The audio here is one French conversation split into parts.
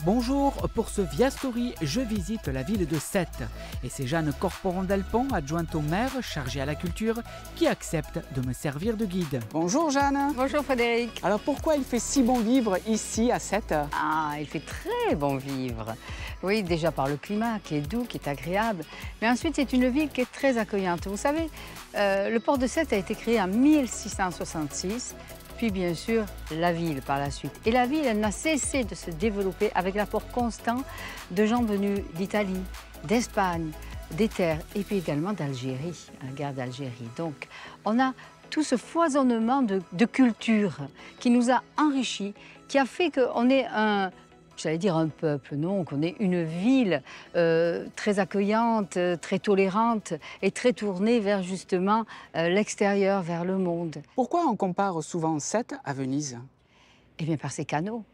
Bonjour, pour ce Via Story, je visite la ville de Sète. Et c'est Jeanne Corporon-Delpont, adjointe au maire, chargée à la culture, qui accepte de me servir de guide. Bonjour Jeanne. Bonjour Frédéric. Alors pourquoi il fait si bon vivre ici à Sète? Ah, il fait très bon vivre. Oui, déjà par le climat qui est doux, qui est agréable. Mais ensuite, c'est une ville qui est très accueillante. Vous savez, le port de Sète a été créé en 1666. Puis bien sûr la ville par la suite. Et la ville, elle n'a cessé de se développer avec l'apport constant de gens venus d'Italie, d'Espagne, des terres et puis également d'Algérie, la guerre d'Algérie. Donc on a tout ce foisonnement de culture qui nous a enrichis, qui a fait qu'on est j'allais dire un peuple, non, qu'on est une ville très accueillante, très tolérante et très tournée vers justement l'extérieur, vers le monde. Pourquoi on compare souvent Sète à Venise? Eh bien par ses canaux.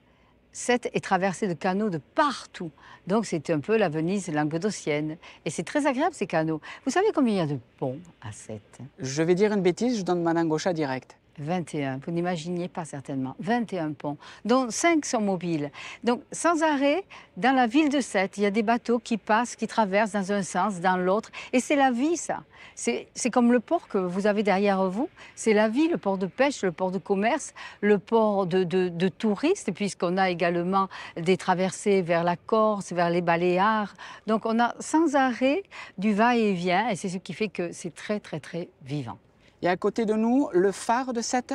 Sète est traversée de canaux de partout. Donc c'est un peu la Venise languedocienne. Et c'est très agréable ces canaux. Vous savez combien il y a de ponts à Sète? Je vais dire une bêtise, je donne ma langue au chat direct. 21, vous n'imaginiez pas certainement, 21 ponts, dont 5 sont mobiles. Donc sans arrêt, dans la ville de Sète, il y a des bateaux qui passent, qui traversent dans un sens, dans l'autre. Et c'est la vie, ça. C'est comme le port que vous avez derrière vous. C'est la vie, le port de pêche, le port de commerce, le port de touristes, puisqu'on a également des traversées vers la Corse, vers les Baléares. Donc on a sans arrêt du va-et-vient, et c'est ce qui fait que c'est très, très, très vivant. Et à côté de nous, le phare de Sète?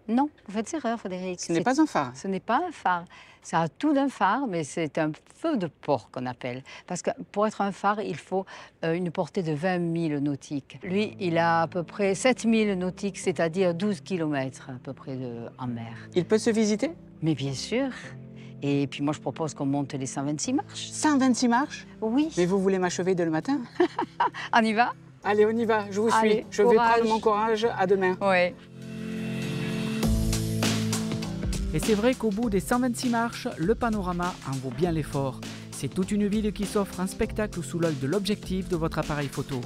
Non, vous faites erreur, Frédéric. Ce n'est pas un phare. Ce n'est pas un phare. Ça a tout d'un phare, mais c'est un feu de port qu'on appelle. Parce que pour être un phare, il faut une portée de 20 000 nautiques. Lui, il a à peu près 7 000 nautiques, c'est-à-dire 12 km à peu près en mer. Il peut se visiter? Mais bien sûr. Et puis moi, je propose qu'on monte les 126 marches. 126 marches? Oui. Mais vous voulez m'achever dès le matin? On y va? Allez, on y va, je vous Allez, suis. Je vais prendre mon courage, à demain. Oui. Et c'est vrai qu'au bout des 126 marches, le panorama en vaut bien l'effort. C'est toute une ville qui s'offre un spectacle sous l'œil de l'objectif de votre appareil photo.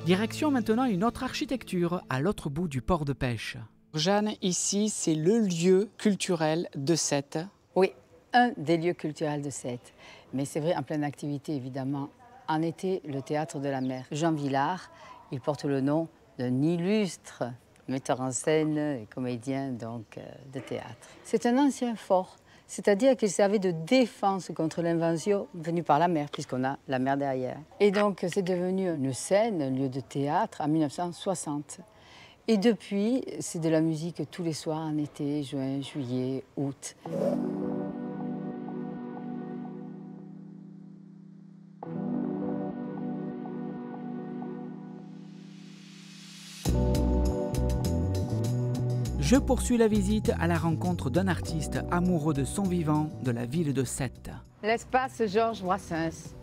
Direction maintenant une autre architecture, à l'autre bout du port de pêche. Jeanne, ici, c'est le lieu culturel de Sète. Oui, un des lieux culturels de Sète. Mais c'est vrai, en pleine activité, évidemment. En été, le théâtre de la mer. Jean Vilar, il porte le nom d'un illustre metteur en scène et comédien donc, de théâtre. C'est un ancien fort, c'est-à-dire qu'il servait de défense contre l'invasion venue par la mer, puisqu'on a la mer derrière. Et donc, c'est devenu une scène, un lieu de théâtre en 1960. Et depuis, c'est de la musique tous les soirs en été, juin, juillet, août. Je poursuis la visite à la rencontre d'un artiste amoureux de son vivant de la ville de Sète. L'espace Georges Brassens.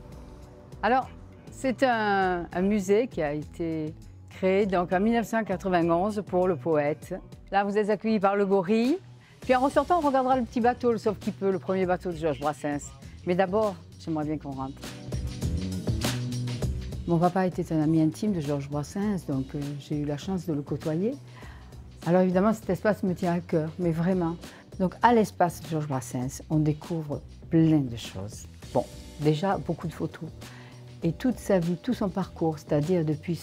Alors, c'est un musée qui a été créé donc en 1991 pour le poète. Là, vous êtes accueillis par le gorille. Puis en ressortant, on regardera le petit bateau, le Sauve-qui-peut, le premier bateau de Georges Brassens. Mais d'abord, j'aimerais bien qu'on rentre. Mon papa était un ami intime de Georges Brassens, donc j'ai eu la chance de le côtoyer. Alors évidemment, cet espace me tient à cœur, mais vraiment. Donc à l'espace Georges Brassens, on découvre plein de choses. Bon, déjà beaucoup de photos. Et toute sa vie, tout son parcours, c'est-à-dire depuis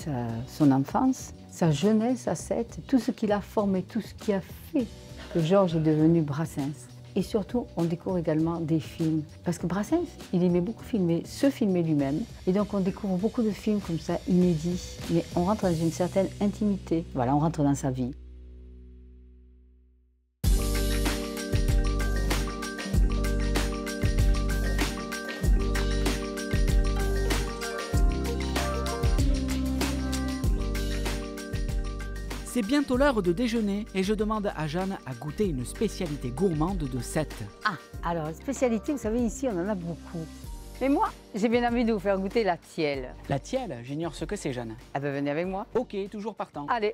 son enfance, sa jeunesse à Sète, tout ce qu'il a formé, tout ce qui a fait que Georges est devenu Brassens. Et surtout, on découvre également des films. Parce que Brassens, il aimait beaucoup filmer, se filmer lui-même. Et donc on découvre beaucoup de films comme ça, inédits. Mais on rentre dans une certaine intimité. Voilà, on rentre dans sa vie. C'est bientôt l'heure de déjeuner et je demande à Jeanne à goûter une spécialité gourmande de Sète. Ah, alors, spécialité, vous savez, ici, on en a beaucoup. Mais moi, j'ai bien envie de vous faire goûter la tielle. La tielle, j'ignore ce que c'est, Jeanne. Ah ben, venez avec moi. Ok, toujours partant. Allez.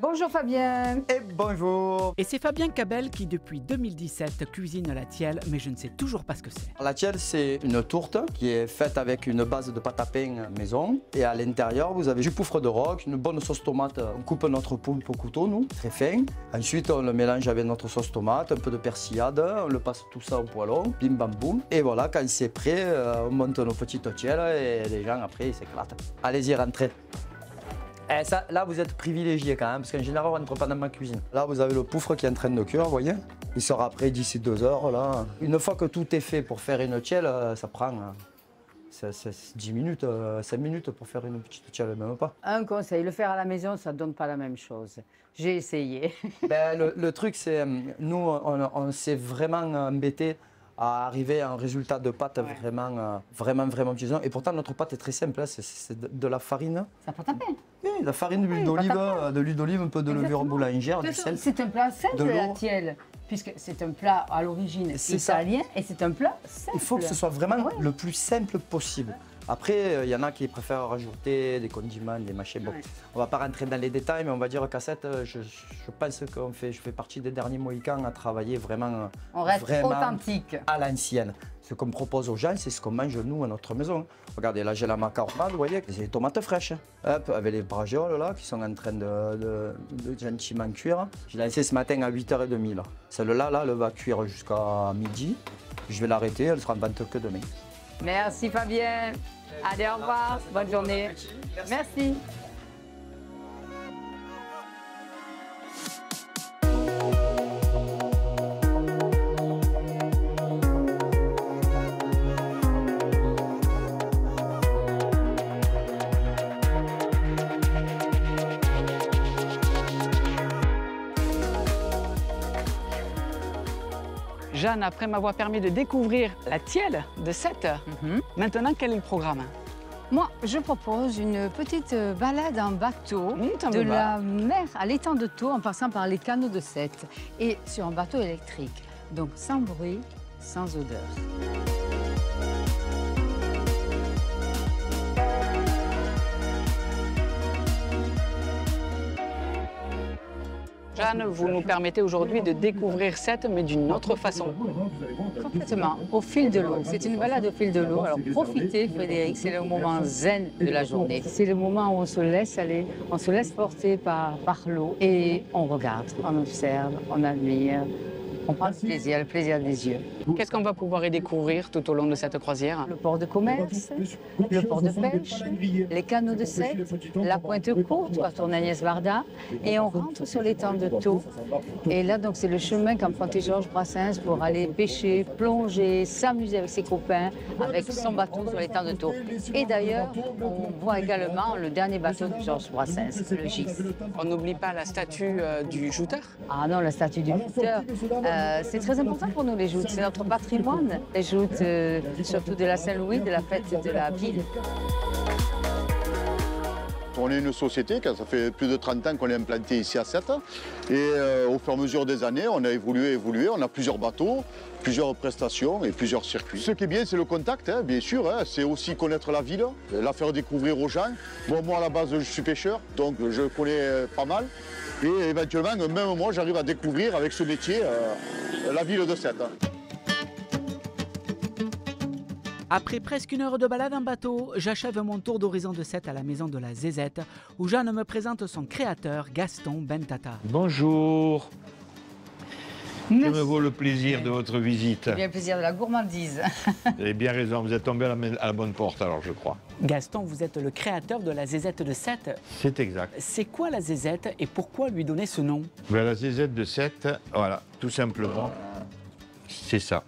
Bonjour Fabien. Et bonjour. Et c'est Fabien Cabel qui depuis 2017 cuisine la tielle, mais je ne sais toujours pas ce que c'est. La tielle, c'est une tourte qui est faite avec une base de pâte à pain maison. Et à l'intérieur, vous avez du poufre de roque, une bonne sauce tomate. On coupe notre poulpe au couteau, nous, très fin. Ensuite, on le mélange avec notre sauce tomate, un peu de persillade. On le passe tout ça au poêlon, bim bam boum. Et voilà, quand c'est prêt, on monte nos petites tielles et les gens, après, ils s'éclatent. Allez-y, rentrez. Et ça, là, vous êtes privilégié quand même, parce qu'en général, on rentre pas dans ma cuisine. Là, vous avez le poufre qui est en train de cuire, vous voyez. Il sera prêt d'ici 2 heures, là. Une fois que tout est fait pour faire une tielle, ça prend 10 minutes, 5 minutes pour faire une petite tielle, même pas. Un conseil, le faire à la maison, ça ne donne pas la même chose. J'ai essayé. Ben, le truc, c'est, nous, on s'est vraiment embêté à arriver à un résultat de pâte vraiment pigeon. Et pourtant, notre pâte est très simple, hein. C'est de la farine. Ça n'a pas tapé. Oui, de la farine, de l'huile d'olive, un peu de levure boulangère, du sel. C'est un plat simple, la tielle, puisque c'est un plat à l'origine italien et c'est un plat simple. Il faut que ce soit vraiment le plus simple possible. Après, il y en a qui préfèrent rajouter des condiments, des machins. Bon, on ne va pas rentrer dans les détails, mais on va dire qu'à cette, je pense que je fais partie des derniers Mohicans à travailler vraiment, on reste authentique, à l'ancienne. Ce qu'on propose aux gens, c'est ce qu'on mange nous à notre maison. Regardez, là j'ai la macaroni, vous voyez, c'est des tomates fraîches. Hop, avec les bragioles là, qui sont en train de gentiment cuire. J'ai lancé ce matin à 8h30. Celle-là, elle va cuire jusqu'à midi. Je vais l'arrêter, elle sera en vente que demain. Merci Fabien. Allez, au revoir. Bonne journée. Merci. Jeanne, après m'avoir permis de découvrir la tielle de Sète, maintenant quel est le programme? Moi, je propose une petite balade en bateau de la mer à l'étang de Thau en passant par les canaux de Sète et sur un bateau électrique. Donc sans bruit, sans odeur. Jeanne, vous nous permettez aujourd'hui de découvrir Sète, mais d'une autre façon. Complètement, au fil de l'eau. C'est une balade au fil de l'eau. Alors profitez, Frédéric, c'est le moment zen de la journée. C'est le moment où on se laisse aller, on se laisse porter par l'eau et on regarde, on observe, on admire. On prend le plaisir des yeux. Qu'est-ce qu'on va pouvoir y découvrir tout au long de cette croisière? Le port de commerce, le port de pêche, les canaux de Sète, la pointe courte, quand on Agnès Varda, et on rentre sur l'étang de Thau. Et là, donc, c'est le chemin qu'empruntait Georges Brassens pour aller pêcher, plonger, s'amuser avec ses copains, avec son bateau sur l'étang de Thau. Et d'ailleurs, on voit également le dernier bateau de Georges Brassens, le Gis. On n'oublie pas la statue du jouteur? Ah non, la statue du jouteur. C'est très important pour nous, les joutes. C'est notre patrimoine, les joutes, surtout de la Saint-Louis, de la fête de la ville. On est une société, ça fait plus de 30 ans qu'on est implanté ici à Sète. Et au fur et à mesure des années, on a évolué. On a plusieurs bateaux, plusieurs prestations et plusieurs circuits. Ce qui est bien, c'est le contact, hein, bien sûr. Hein, c'est aussi connaître la ville, la faire découvrir aux gens. Bon, moi, à la base, je suis pêcheur, donc je connais pas mal. Et éventuellement, même moi, j'arrive à découvrir avec ce métier la ville de Sète. Après presque 1 heure de balade en bateau, j'achève mon tour d'horizon de Sète à la maison de la Zézette, où Jeanne me présente son créateur, Gaston Bentata. Bonjour. Que me vaut le plaisir de votre visite? Bien le plaisir de la gourmandise. Vous avez bien raison, vous êtes tombé à la bonne porte alors, je crois. Gaston, vous êtes le créateur de la Zézette de Sète. C'est exact. C'est quoi la Zézette et pourquoi lui donner ce nom? Ben, la Zézette de Sète, voilà, tout simplement, c'est ça.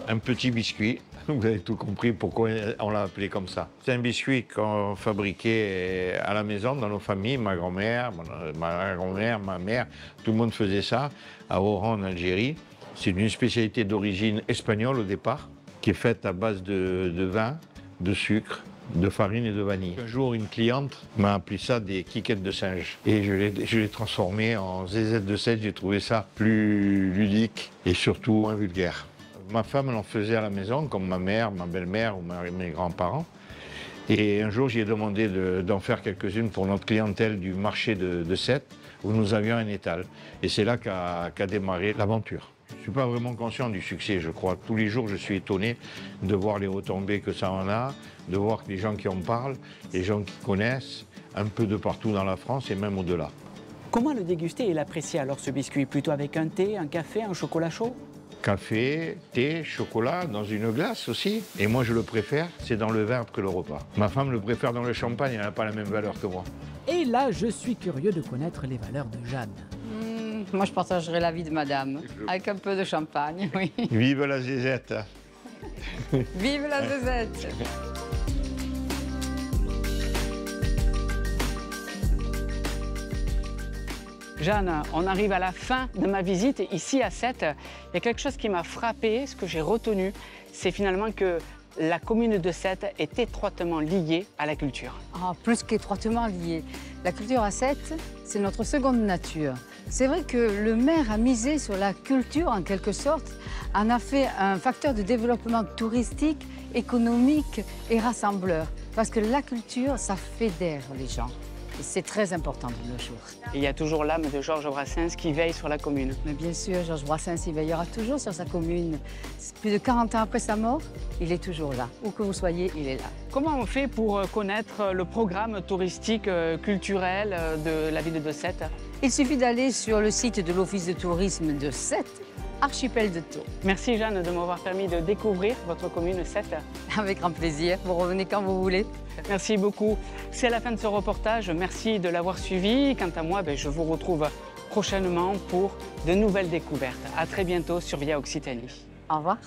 Un petit biscuit. Vous avez tout compris pourquoi on l'a appelé comme ça. C'est un biscuit qu'on fabriquait à la maison, dans nos familles, ma grand-mère, ma mère, tout le monde faisait ça, à Oran, en Algérie. C'est une spécialité d'origine espagnole au départ, qui est faite à base de vin, de sucre, de farine et de vanille. Un jour, une cliente m'a appelé ça des quiquettes de singe. Et je l'ai transformé en zézette de Sète. J'ai trouvé ça plus ludique et surtout moins vulgaire. Ma femme l'en faisait à la maison, comme ma mère, ma belle-mère ou mes grands-parents. Et un jour, j'ai demandé d'en faire quelques-unes pour notre clientèle du marché de Sète, où nous avions un étal. Et c'est là qu'a démarré l'aventure. Je ne suis pas vraiment conscient du succès, je crois. Tous les jours, je suis étonné de voir les retombées que ça en a, de voir les gens qui en parlent, les gens qui connaissent, un peu de partout dans la France et même au-delà. Comment le déguster et l'apprécier alors ce biscuit? Plutôt avec un thé, un café, un chocolat chaud? Café, thé, chocolat, dans une glace aussi. Et moi, je le préfère, c'est dans le vin après le repas. Ma femme le préfère dans le champagne, elle n'a pas la même valeur que moi. Et là, je suis curieux de connaître les valeurs de Jeanne. Moi, je partagerai l'avis de madame, avec un peu de champagne, oui. Vive la zézette! Vive la zézette! Jeanne, on arrive à la fin de ma visite ici à Sète. Il y a quelque chose qui m'a frappé, ce que j'ai retenu, c'est finalement que la commune de Sète est étroitement liée à la culture. Ah, plus qu'étroitement liée. La culture à Sète, c'est notre seconde nature. C'est vrai que le maire a misé sur la culture, en quelque sorte, en a fait un facteur de développement touristique, économique et rassembleur. Parce que la culture, ça fédère les gens. Et c'est très important de nos jours. Et il y a toujours l'âme de Georges Brassens qui veille sur la commune. Mais bien sûr, Georges Brassens, il veillera toujours sur sa commune. Plus de 40 ans après sa mort, il est toujours là. Où que vous soyez, il est là. Comment on fait pour connaître le programme touristique culturel de la ville de Sète? Il suffit d'aller sur le site de l'Office de tourisme de Sète, Archipel de Thau. Merci Jeanne de m'avoir permis de découvrir votre commune Sète. Avec grand plaisir. Vous revenez quand vous voulez. Merci beaucoup. C'est la fin de ce reportage. Merci de l'avoir suivi. Quant à moi, je vous retrouve prochainement pour de nouvelles découvertes. À très bientôt sur Via Occitanie. Au revoir.